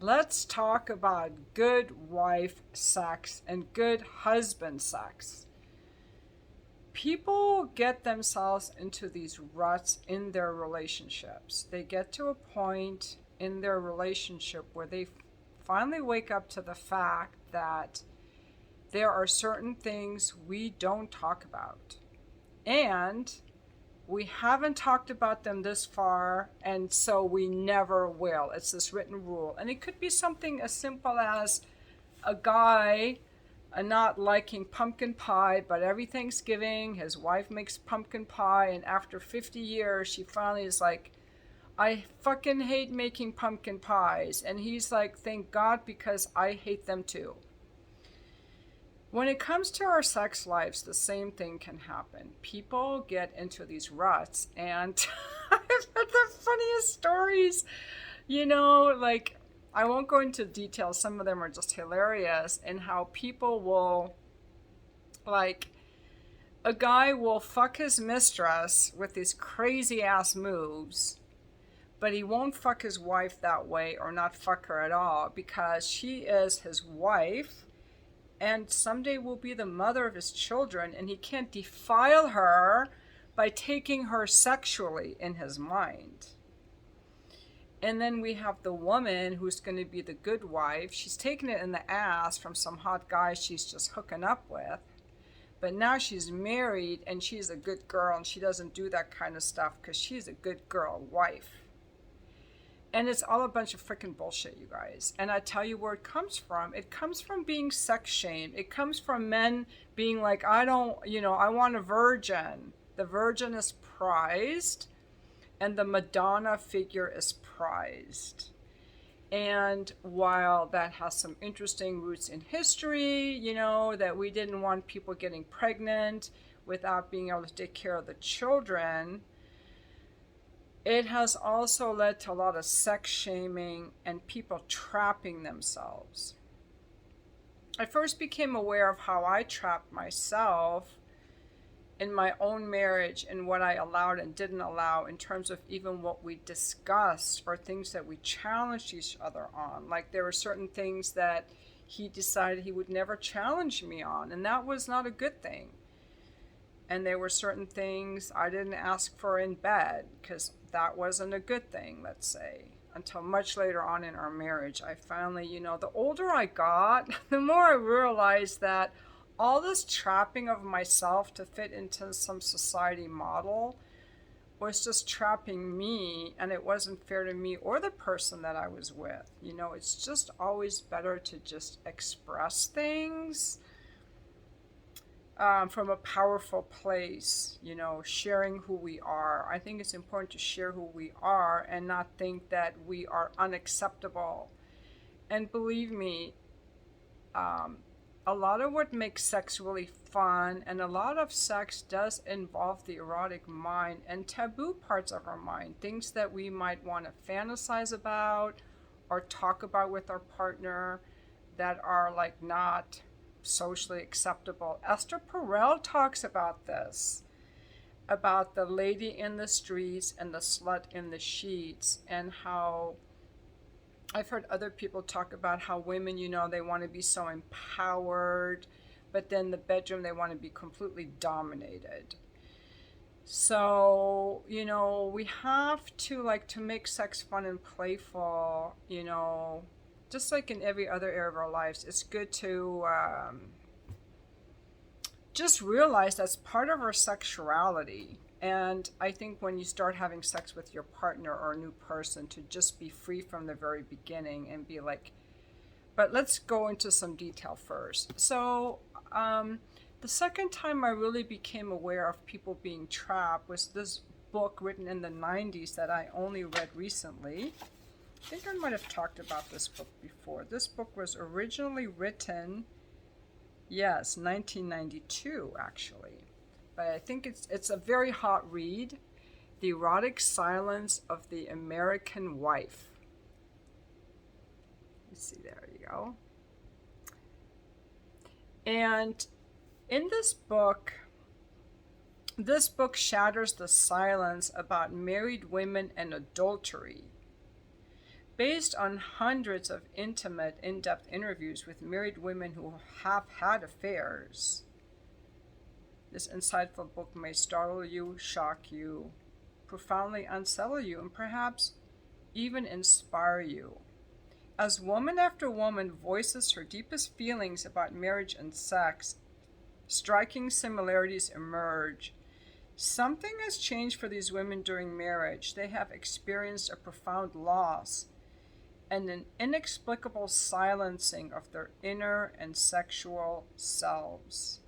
Let's talk about good wife sex and good husband sex. People get themselves into these ruts in their relationships. They get to a point in their relationship where they finally wake up to the fact that there are certain things we don't talk about. And we haven't talked about them this far, and so we never will. It's this written rule. And it could be something as simple as a guy not liking pumpkin pie, but every Thanksgiving his wife makes pumpkin pie, and after 50 years, she finally is like, I fucking hate making pumpkin pies. And he's like, thank God, because I hate them too. When it comes to our sex lives, the same thing can happen. People get into these ruts, and I've heard the funniest stories. Like, I won't go into details, some of them are just hilarious, and how people will, like, a guy will fuck his mistress with these crazy ass moves, but he won't fuck his wife that way or not fuck her at all because she is his wife and someday will be the mother of his children, and he can't defile her by taking her sexually in his mind. And then we have the woman who's going to be the good wife. She's taking it in the ass from some hot guy she's just hooking up with. But now she's married and she's a good girl and she doesn't do that kind of stuff because she's a good girl wife. And it's all a bunch of freaking bullshit, you guys. And I tell you where it comes from. It comes from being sex shamed. It comes from men being like, I want a virgin. The virgin is prized, and the Madonna figure is prized. And while that has some interesting roots in history, that we didn't want people getting pregnant without being able to take care of the children, it has also led to a lot of sex shaming and people trapping themselves. I first became aware of how I trapped myself in my own marriage and what I allowed and didn't allow in terms of even what we discussed or things that we challenged each other on. Like there were certain things that he decided he would never challenge me on, and that was not a good thing. And there were certain things I didn't ask for in bed because that wasn't a good thing, let's say. Until much later on in our marriage, I finally, the older I got, the more I realized that all this trapping of myself to fit into some society model was just trapping me, and it wasn't fair to me or the person that I was with. It's just always better to just express things from a powerful place, sharing who we are. I think it's important to share who we are and not think that we are unacceptable. And believe me, a lot of what makes sex really fun, and a lot of sex does involve the erotic mind and taboo parts of our mind, things that we might want to fantasize about or talk about with our partner that are like not socially acceptable. Esther Perel talks about this, about the lady in the streets and the slut in the sheets, and how I've heard other people talk about how women, they want to be so empowered, but then the bedroom they want to be completely dominated. So, we have to make sex fun and playful, just like in every other area of our lives. It's good to just realize that's part of our sexuality. And I think when you start having sex with your partner or a new person, to just be free from the very beginning and be like, but let's go into some detail first. So the second time I really became aware of people being trapped was this book written in the 90s that I only read recently. I think I might have talked about this book before. This book was originally written, 1992 actually. But I think it's a very hot read, The Erotic Silence of the American Wife. Let's see, there you go. And in this book shatters the silence about married women and adultery. Based on hundreds of intimate, in-depth interviews with married women who have had affairs, this insightful book may startle you, shock you, profoundly unsettle you, and perhaps even inspire you. As woman after woman voices her deepest feelings about marriage and sex, striking similarities emerge. Something has changed for these women during marriage. They have experienced a profound loss and an inexplicable silencing of their inner and sexual selves.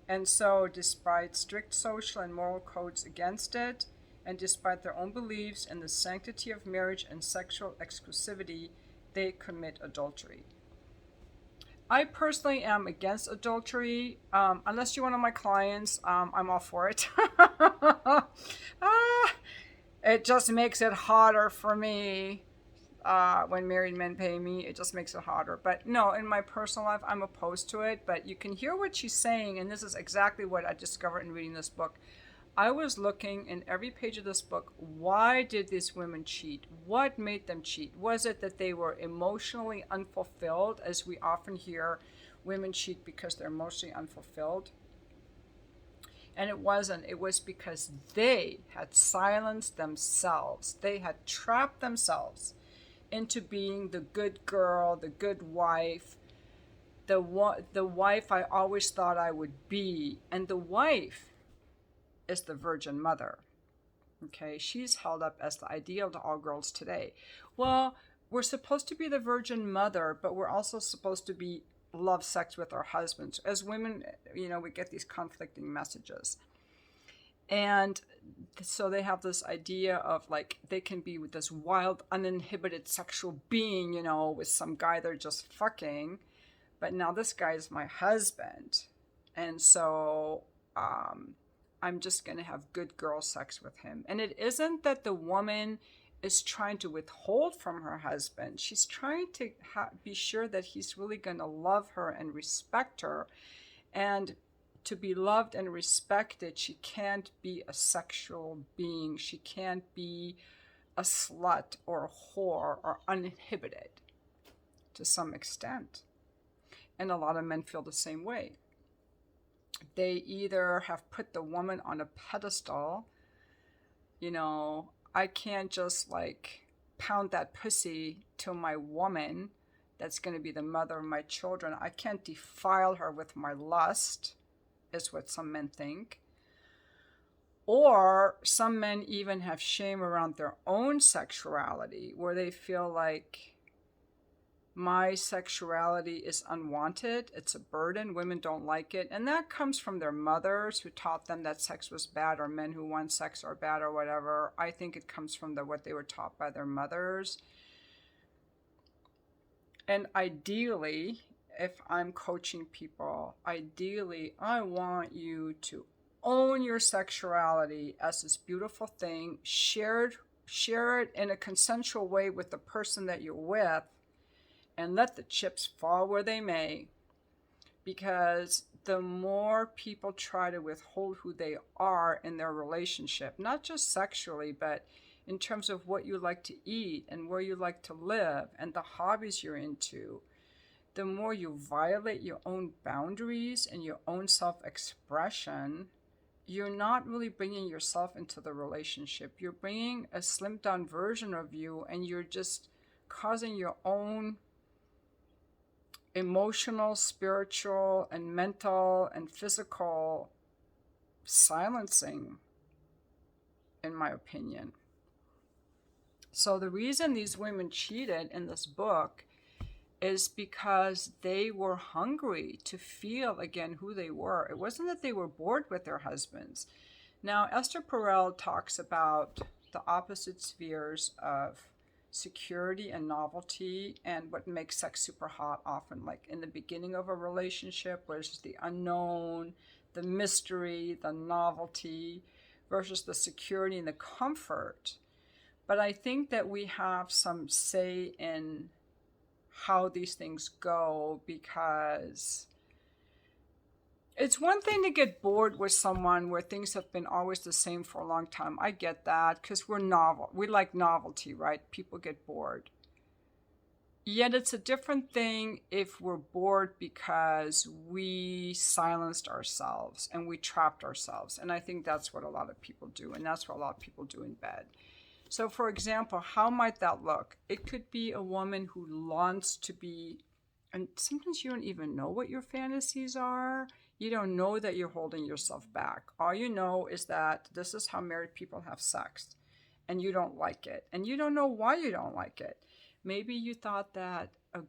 And so, despite strict social and moral codes against it, and despite their own beliefs in the sanctity of marriage and sexual exclusivity, they commit adultery. I personally am against adultery. Unless you're one of my clients, I'm all for it. It just makes it harder for me. When married men pay me, it just makes it harder. But no, in my personal life, I'm opposed to it. But you can hear what she's saying, and this is exactly what I discovered in reading this book. I was looking in every page of this book, why did these women cheat? What made them cheat? Was it that they were emotionally unfulfilled, as we often hear women cheat because they're emotionally unfulfilled? And it wasn't. It was because they had silenced themselves. They had trapped themselves into being the good girl, the good wife, the wife I always thought I would be. And the wife is the Virgin Mother. Okay, she's held up as the ideal to all girls today. Well, we're supposed to be the Virgin Mother, but we're also supposed to be love sex with our husbands. As women, we get these conflicting messages. And so they have this idea of like they can be with this wild, uninhibited sexual being, with some guy they're just fucking. But now this guy is my husband. And so I'm just going to have good girl sex with him. And it isn't that the woman is trying to withhold from her husband. She's trying to be sure that he's really going to love her and respect her. And to be loved and respected, she can't be a sexual being. She can't be a slut or a whore or uninhibited to some extent. And a lot of men feel the same way. They either have put the woman on a pedestal, I can't just pound that pussy to my woman that's going to be the mother of my children. I can't defile her with my lust, is what some men think. Or some men even have shame around their own sexuality, where they feel like my sexuality is unwanted. It's a burden. Women don't like it. And that comes from their mothers who taught them that sex was bad, or men who want sex are bad, or whatever. I think it comes from what they were taught by their mothers. And ideally, if I'm coaching people, I want you to own your sexuality as this beautiful thing, share it in a consensual way with the person that you're with, and let the chips fall where they may. Because the more people try to withhold who they are in their relationship, not just sexually, but in terms of what you like to eat and where you like to live and the hobbies you're into, the more you violate your own boundaries and your own self-expression, you're not really bringing yourself into the relationship. You're bringing a slimmed down version of you, and you're just causing your own emotional, spiritual, and mental and physical silencing, in my opinion. So the reason these women cheated in this book is because they were hungry to feel again who they were. It wasn't that they were bored with their husbands. Now, Esther Perel talks about the opposite spheres of security and novelty, and what makes sex super hot often, like in the beginning of a relationship, where it's just the unknown, the mystery, the novelty, versus the security and the comfort. But I think that we have some say in how these things go, because it's one thing to get bored with someone where things have been always the same for a long time. I get that, because we like novelty, right? People get bored. Yet it's a different thing if we're bored because we silenced ourselves and we trapped ourselves. And I think that's what a lot of people do. And that's what a lot of people do in bed. So, for example, how might that look? It could be a woman who wants to be, and sometimes you don't even know what your fantasies are. You don't know that you're holding yourself back. All you know is that this is how married people have sex, and you don't like it. And you don't know why you don't like it. Maybe you thought that a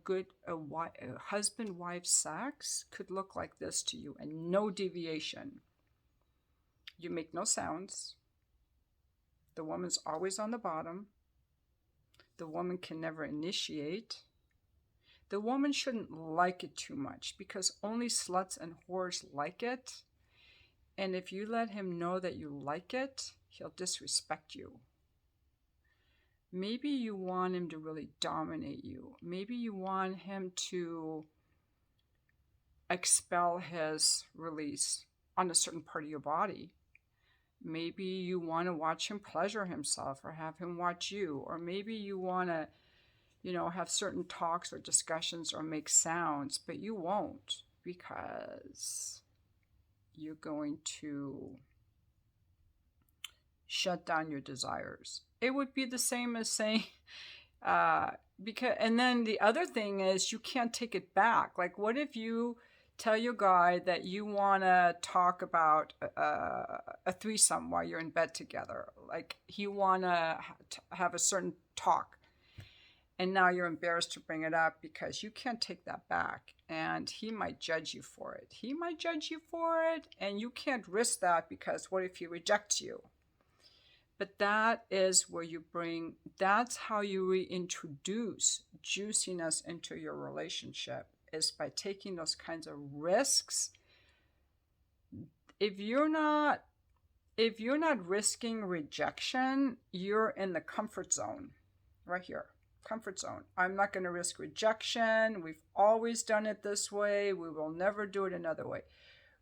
husband wife sex could look like this to you and no deviation. You make no sounds. The woman's always on the bottom. The woman can never initiate. The woman shouldn't like it too much because only sluts and whores like it. And if you let him know that you like it, he'll disrespect you. Maybe you want him to really dominate you. Maybe you want him to expel his release on a certain part of your body. Maybe you want to watch him pleasure himself or have him watch you. Or maybe you want to, have certain talks or discussions or make sounds, but you won't because you're going to shut down your desires. It would be the same as saying, and then the other thing is you can't take it back. Like, what if you tell your guy that you want to talk about a threesome while you're in bed together? Like, you want to have a certain talk. And now you're embarrassed to bring it up because you can't take that back. And he might judge you for it. And you can't risk that because what if he rejects you? But that is where that's how you reintroduce juiciness into your relationship, is by taking those kinds of risks. If you're not risking rejection, you're in the comfort zone right here. Comfort zone. I'm not going to risk rejection. We've always done it this way. We will never do it another way.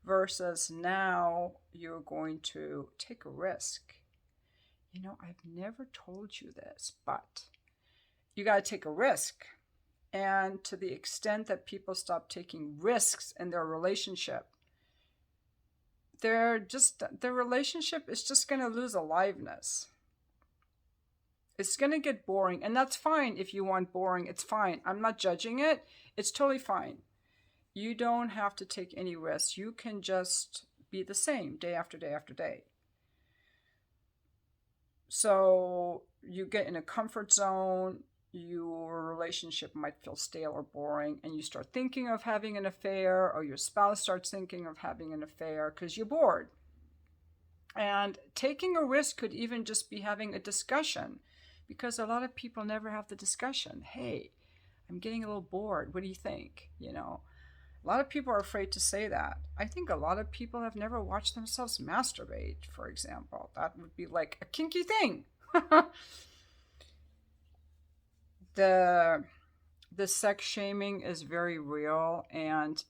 Versus now you're going to take a risk. I've never told you this, but you got to take a risk. And to the extent that people stop taking risks in their relationship, their relationship is just going to lose aliveness. It's going to get boring, and that's fine. If you want boring, it's fine. I'm not judging it. It's totally fine. You don't have to take any risks. You can just be the same day after day after day. So you get in a comfort zone, your relationship might feel stale or boring, and you start thinking of having an affair, or your spouse starts thinking of having an affair because you're bored. And taking a risk could even just be having a discussion, because a lot of people never have the discussion. Hey, I'm getting a little bored. What do you think? A lot of people are afraid to say that. I think a lot of people have never watched themselves masturbate, for example. That would be like a kinky thing. The sex shaming is very real. And,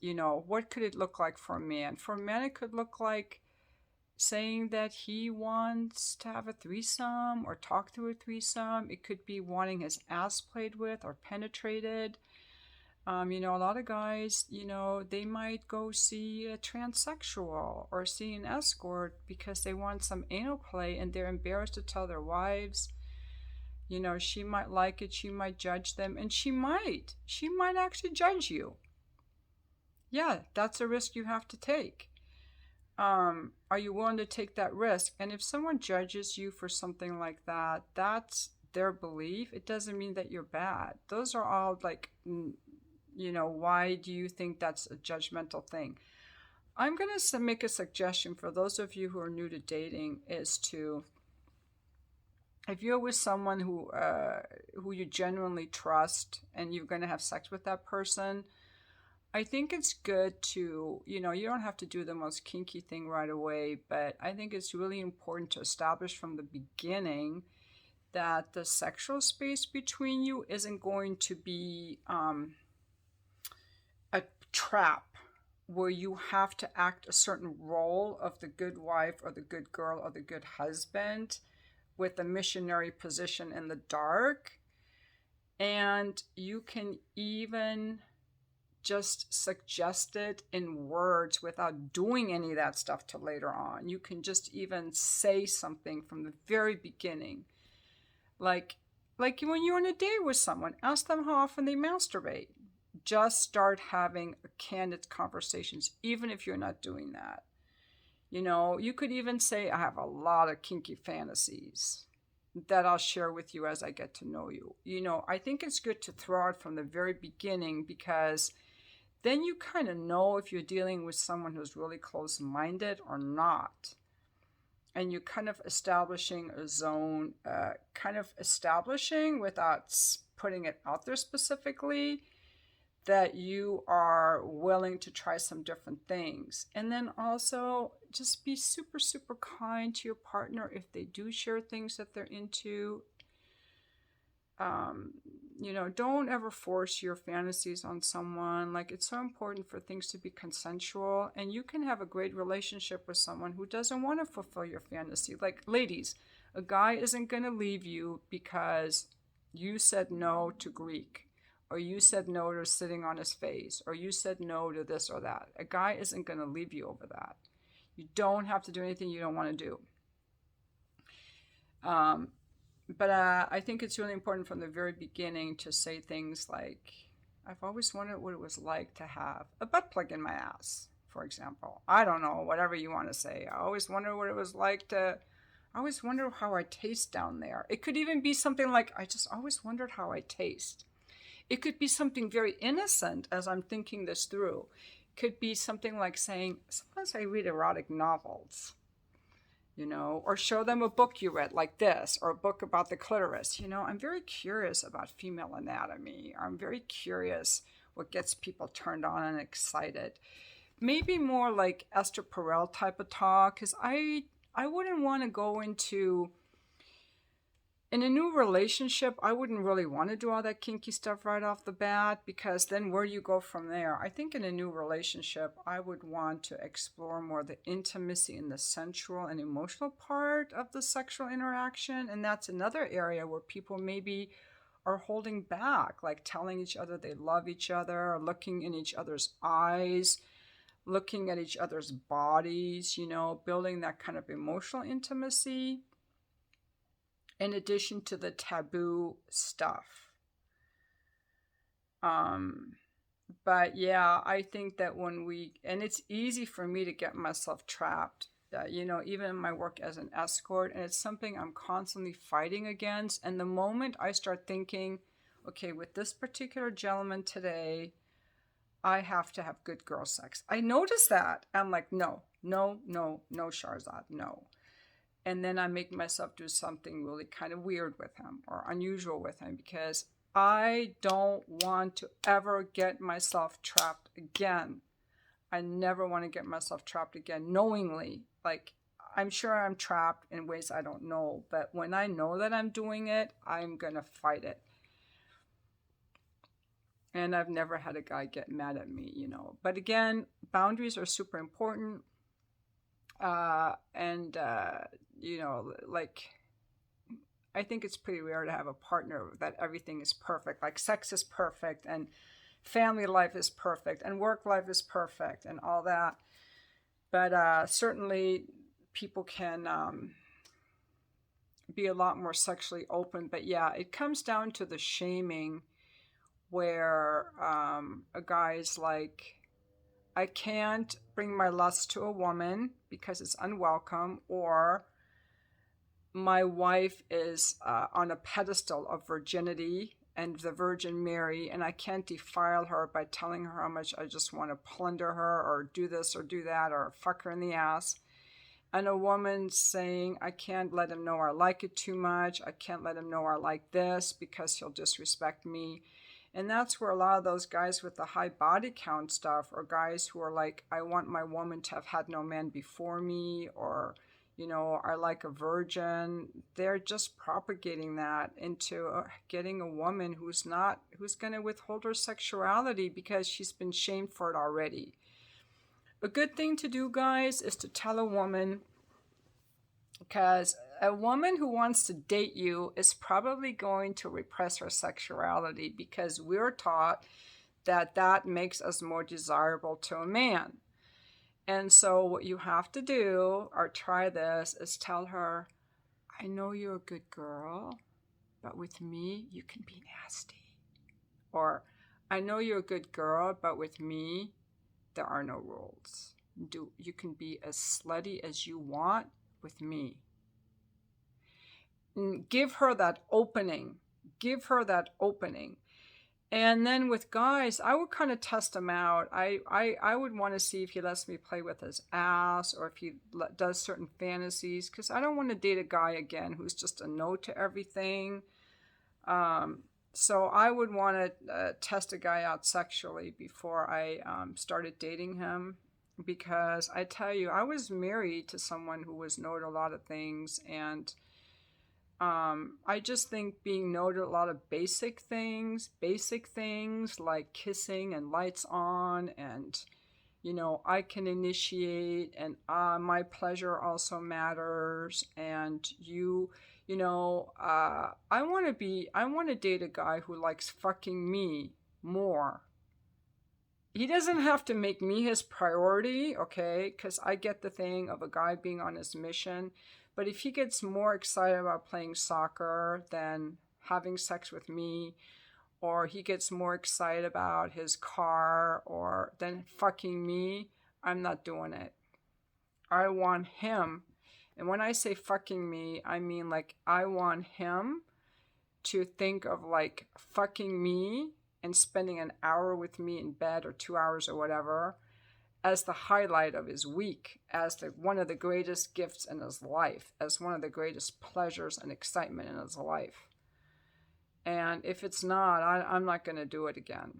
what could it look like for a man? For a man, it could look like saying that he wants to have a threesome or talk through a threesome. It could be wanting his ass played with or penetrated. A lot of guys, they might go see a transsexual or see an escort because they want some anal play and they're embarrassed to tell their wives. She might like it, she might judge them, and she might actually judge you. Yeah, that's a risk you have to take. Are you willing to take that risk? And if someone judges you for something like that, that's their belief. It doesn't mean that you're bad. Those are all like, why do you think that's a judgmental thing? I'm going to make a suggestion for those of you who are new to dating, is to, if you're with someone who you genuinely trust and you're going to have sex with that person, I think it's good to, you don't have to do the most kinky thing right away, but I think it's really important to establish from the beginning that the sexual space between you isn't going to be a trap where you have to act a certain role of the good wife or the good girl or the good husband with a missionary position in the dark. And you can even just suggest it in words without doing any of that stuff till later on. You can just even say something from the very beginning. Like when you're on a date with someone, ask them how often they masturbate. Just start having candid conversations, even if you're not doing that. You could even say, I have a lot of kinky fantasies that I'll share with you as I get to know you. I think it's good to throw out from the very beginning, because then you kind of know if you're dealing with someone who's really close-minded or not. And you're kind of establishing a zone, without putting it out there specifically, that you are willing to try some different things. And then also just be super, super kind to your partner if they do share things that they're into. Don't ever force your fantasies on someone. Like, it's so important for things to be consensual, and you can have a great relationship with someone who doesn't want to fulfill your fantasy. Like, ladies, a guy isn't going to leave you because you said no to Greek, or you said no to sitting on his face, or you said no to this or that. A guy isn't going to leave you over that. You don't have to do anything you don't want to do. But I think it's really important from the very beginning to say things like, I've always wondered what it was like to have a butt plug in my ass, for example. I don't know, whatever you want to say. I always wondered what it was like I always wonder how I taste down there. It could even be something like, I just always wondered how I taste. It could be something very innocent as I'm thinking this through. It could be something like saying, sometimes I read erotic novels. Or show them a book you read like this, or a book about the clitoris. I'm very curious about female anatomy. I'm very curious what gets people turned on and excited. Maybe more like Esther Perel type of talk, because I wouldn't want to go into, in a new relationship, I wouldn't really want to do all that kinky stuff right off the bat, because then where do you go from there? I think in a new relationship, I would want to explore more the intimacy and the sensual and emotional part of the sexual interaction. And that's another area where people maybe are holding back, like telling each other they love each other, looking in each other's eyes, looking at each other's bodies, building that kind of emotional intimacy, in addition to the taboo stuff. But yeah, I think that and it's easy for me to get myself trapped, even in my work as an escort, and it's something I'm constantly fighting against. And the moment I start thinking, okay, with this particular gentleman today, I have to have good girl sex, I notice that. I'm like, no, Shahrzad, no. And then I make myself do something really kind of weird with him or unusual with him, because I don't want to ever get myself trapped again. I never want to get myself trapped again knowingly. Like, I'm sure I'm trapped in ways I don't know, but when I know that I'm doing it, I'm going to fight it. And I've never had a guy get mad at me, But again, boundaries are super important. Like, I think it's pretty rare to have a partner that everything is perfect. Like, sex is perfect, and family life is perfect, and work life is perfect, and all that. But certainly people can be a lot more sexually open. But yeah, it comes down to the shaming, where a guy's like, I can't bring my lust to a woman because it's unwelcome, or my wife is on a pedestal of virginity and the Virgin Mary, and I can't defile her by telling her how much I just want to plunder her, or do this or do that, or fuck her in the ass. And a woman saying, I can't let him know I like it too much. I can't let him know I like this because he'll disrespect me. And that's where a lot of those guys with the high body count stuff, or guys who are like, I want my woman to have had no man before me, or, I like a virgin. They're just propagating that into getting a woman who's going to withhold her sexuality because she's been shamed for it already. A good thing to do, guys, is to tell a woman, because a woman who wants to date you is probably going to repress her sexuality because we're taught that that makes us more desirable to a man. And so what you have to do, or try this, is tell her, I know you're a good girl, but with me, you can be nasty. Or, I know you're a good girl, but with me, there are no rules. You can be as slutty as you want with me. And give her that opening. Give her that opening. And then with guys, I would kind of test him out. I would want to see if he lets me play with his ass or if he does certain fantasies, because I don't want to date a guy again who's just a no to everything. So I would want to test a guy out sexually before I started dating him, because I tell you, I was married to someone who was no to a lot of things, and I just think being no to a lot of basic things like kissing and lights on, and I can initiate, and my pleasure also matters, and I want to date a guy who likes fucking me more. He doesn't have to make me his priority, okay? Because I get the thing of a guy being on his mission. But if he gets more excited about playing soccer than having sex with me, or he gets more excited about his car or than fucking me, I'm not doing it. I want him. And when I say fucking me, I mean like I want him to think of like fucking me and spending an hour with me in bed or 2 hours or whatever as the highlight of his week, as one of the greatest gifts in his life, as one of the greatest pleasures and excitement in his life. And if it's not, I'm not going to do it again.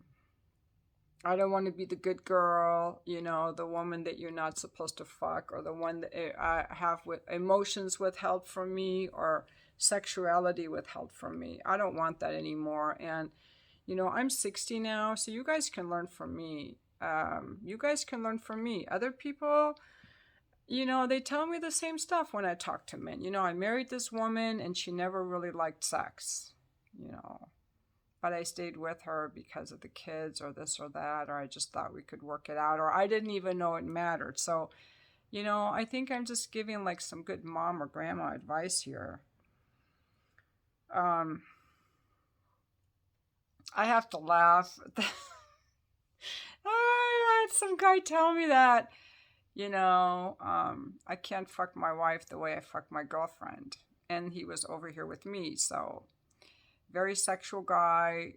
I don't want to be the good girl, the woman that you're not supposed to fuck, or the one that I have with emotions withheld from me or sexuality withheld from me. I don't want that anymore. And, I'm 60 now, so you guys can learn from me. Other people, they tell me the same stuff when I talk to men. I married this woman and she never really liked sex, but I stayed with her because of the kids or this or that, or I just thought we could work it out, or I didn't even know it mattered. So, I think I'm just giving like some good mom or grandma advice here. I have to laugh. I had some guy tell me that, I can't fuck my wife the way I fuck my girlfriend. And he was over here with me, so very sexual guy.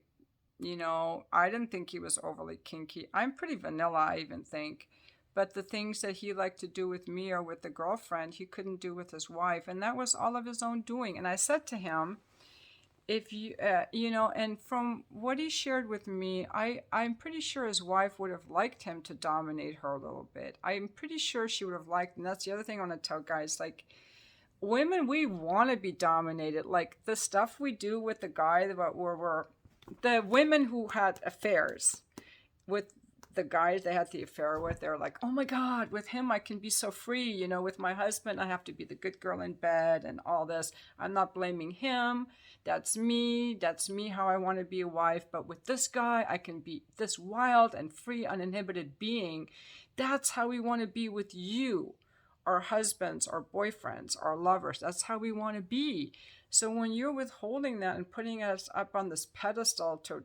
I didn't think he was overly kinky. I'm pretty vanilla, I even think. But the things that he liked to do with me or with the girlfriend, he couldn't do with his wife. And that was all of his own doing. And I said to him, if you, and from what he shared with me, I'm pretty sure his wife would have liked him to dominate her a little bit. I'm pretty sure she would have liked, and that's the other thing I want to tell guys, like, women, we want to be dominated. Like, the stuff we do with the guy that we're the women who had affairs with the guys they had the affair with, they're like, oh my God, with him I can be so free. With my husband I have to be the good girl in bed and all this. I'm not blaming him. That's me how I want to be a wife. But with this guy I can be this wild and free, uninhibited being. That's how we want to be with you, our husbands, our boyfriends, our lovers. That's how we want to be. So when you're withholding that and putting us up on this pedestal to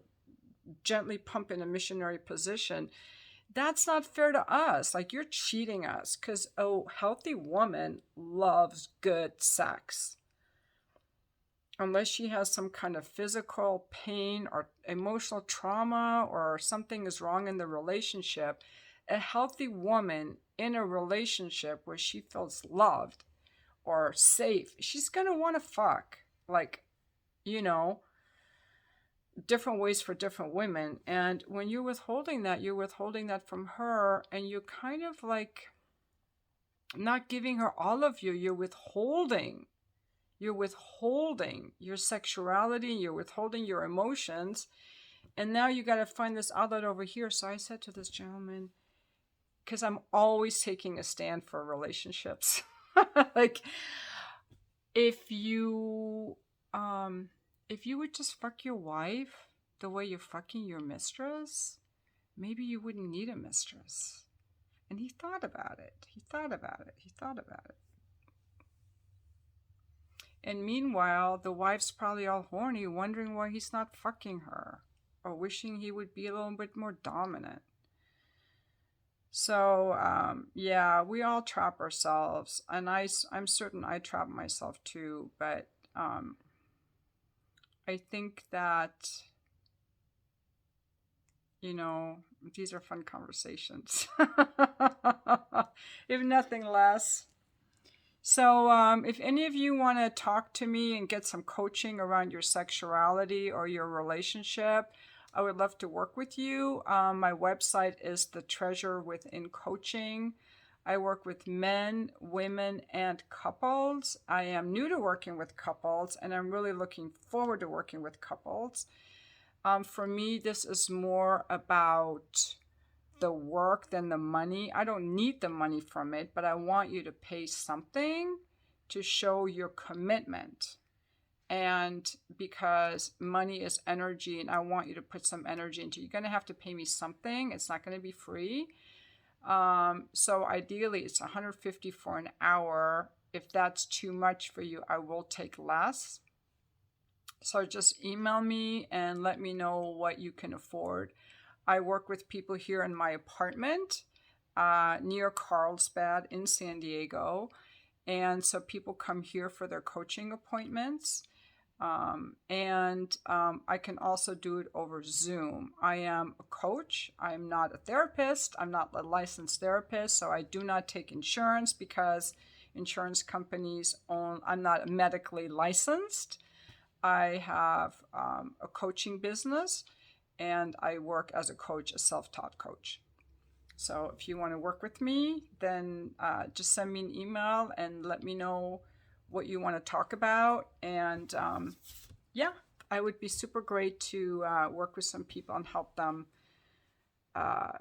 gently pump in a missionary position, that's not fair to us. Like, you're cheating us, because a healthy woman loves good sex. Unless she has some kind of physical pain or emotional trauma or something is wrong in the relationship, a healthy woman in a relationship where she feels loved or safe, she's going to want to fuck. Like, different ways for different women. And when you're withholding that from her, and you're kind of like not giving her all of you. You're withholding your sexuality, you're withholding your emotions, and now you got to find this outlet over here. So I said to this gentleman, because I'm always taking a stand for relationships, like, if you would just fuck your wife the way you're fucking your mistress, maybe you wouldn't need a mistress. And he thought about it. He thought about it. He thought about it. And meanwhile, the wife's probably all horny, wondering why he's not fucking her, or wishing he would be a little bit more dominant. So, yeah, we all trap ourselves, and I'm certain I trap myself too, but I think that, you know, these are fun conversations, if nothing less. So, if any of you want to talk to me and get some coaching around your sexuality or your relationship, I would love to work with you. My website is The Treasure Within Coaching. I work with men, women, and couples. I am new to working with couples, and I'm really looking forward to working with couples. For me, this is more about the work than the money. I don't need the money from it, but I want you to pay something to show your commitment. And because money is energy, and I want you to put some energy into it, you're going to have to pay me something. It's not going to be free. So ideally, it's $150 for an hour. If that's too much for you, I will take less. So just email me and let me know what you can afford. I work with people here in my apartment near Carlsbad in San Diego. And so people come here for their coaching appointments. I can also do it over Zoom. I am a coach. I'm not a therapist. I'm not a licensed therapist. So I do not take insurance because insurance companies I'm not medically licensed. I have a coaching business, and I work as a coach, a self-taught coach. So if you want to work with me, then just send me an email and let me know what you want to talk about. And yeah, I would be super great to work with some people and help them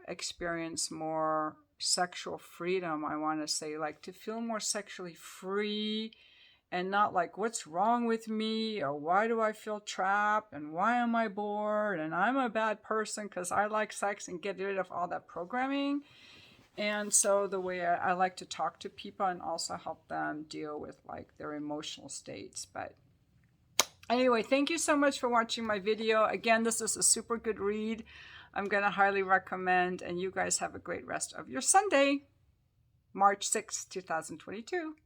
experience more sexual freedom. I want to say, like, to feel more sexually free, and not like, what's wrong with me, or why do I feel trapped, and why am I bored, and I'm a bad person because I like sex, and get rid of all that programming. And so the way I like to talk to people and also help them deal with like their emotional states. But anyway, thank you so much for watching my video. Again, this is a super good read. I'm going to highly recommend, and you guys have a great rest of your Sunday, March 6th, 2022.